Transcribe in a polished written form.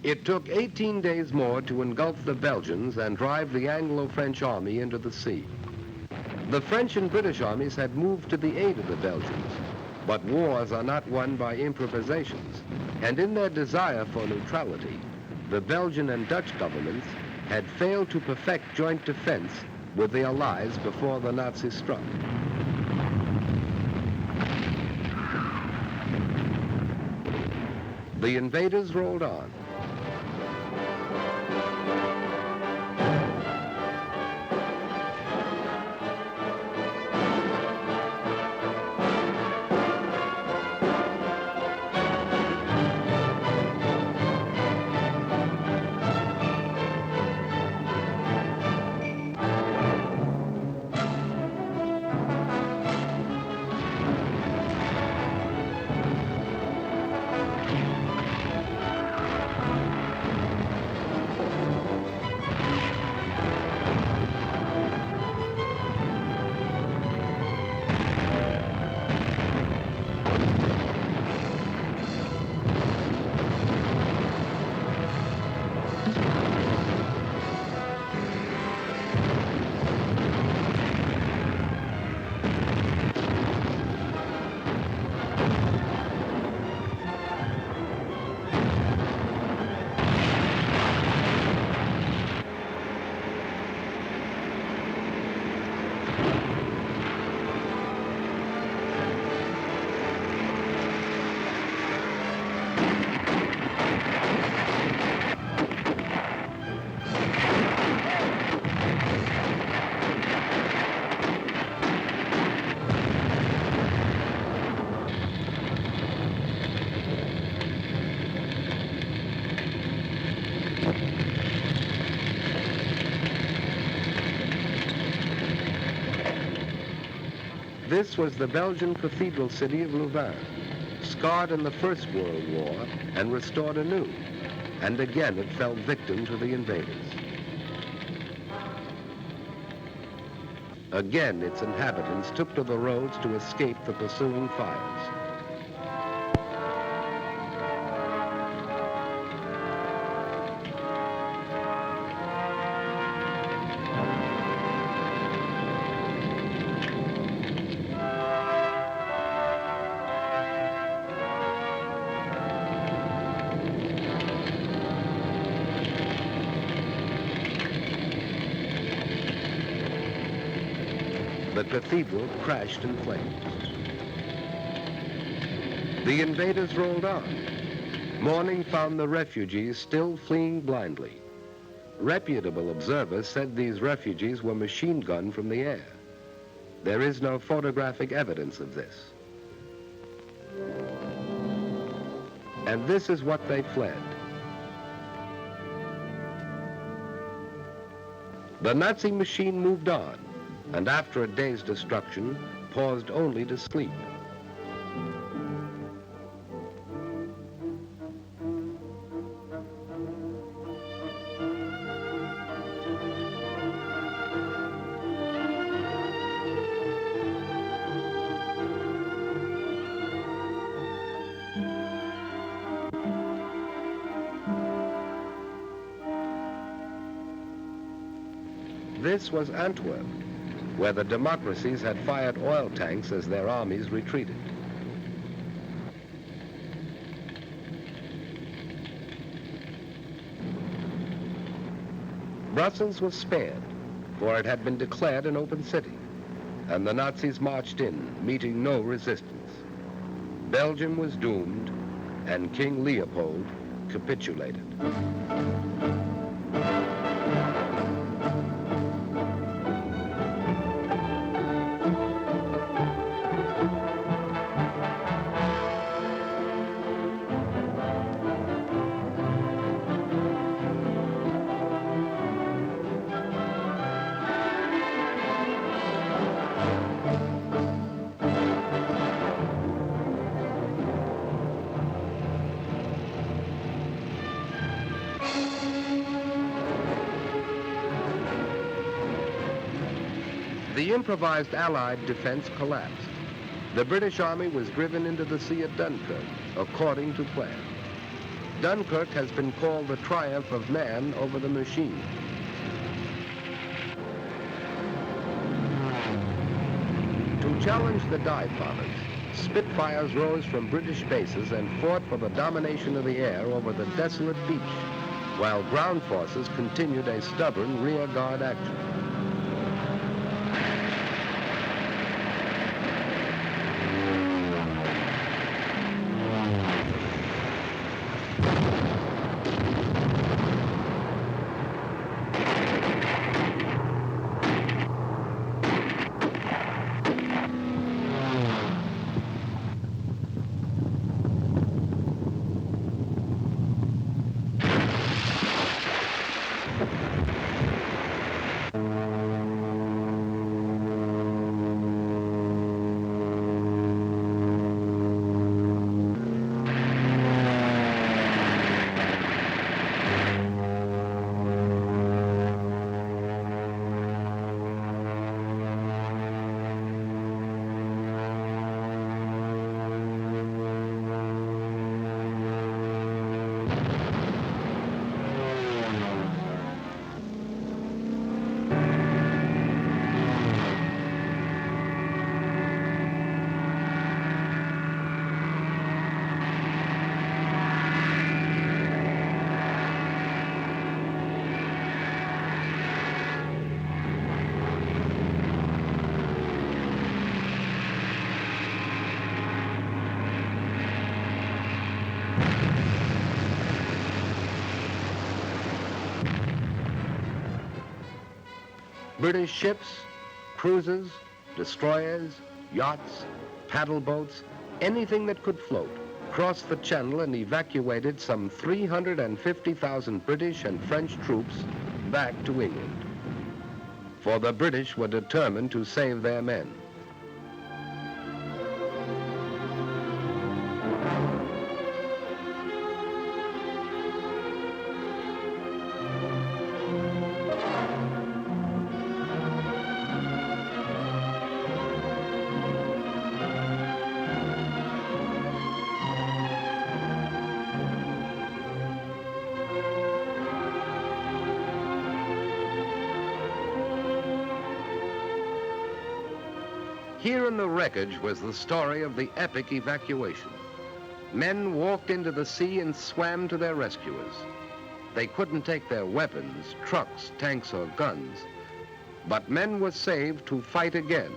It took 18 days more to engulf the Belgians and drive the Anglo-French army into the sea. The French and British armies had moved to the aid of the Belgians, but wars are not won by improvisations, and in their desire for neutrality, the Belgian and Dutch governments had failed to perfect joint defense with the Allies before the Nazis struck. The invaders rolled on. This was the Belgian cathedral city of Louvain, scarred in the First World War and restored anew, and again it fell victim to the invaders. Again its inhabitants took to the roads to escape the pursuing fires. The cathedral crashed in flames. The invaders rolled on. Morning found the refugees still fleeing blindly. Reputable observers said these refugees were machine gunned from the air. There is no photographic evidence of this. And this is what they fled. The Nazi machine moved on, and after a day's destruction, paused only to sleep. This was Antwerp, where the democracies had fired oil tanks as their armies retreated. Brussels was spared, for it had been declared an open city, and the Nazis marched in, meeting no resistance. Belgium was doomed, and King Leopold capitulated. The improvised Allied defense collapsed. The British army was driven into the sea at Dunkirk, according to plan. Dunkirk has been called the triumph of man over the machine. To challenge the dive bombers, Spitfires rose from British bases and fought for the domination of the air over the desolate beach, while ground forces continued a stubborn rear guard action. British ships, cruisers, destroyers, yachts, paddle boats, anything that could float, crossed the channel and evacuated some 350,000 British and French troops back to England. For the British were determined to save their men. Here in the wreckage was the story of the epic evacuation. Men walked into the sea and swam to their rescuers. They couldn't take their weapons, trucks, tanks, or guns, but men were saved to fight again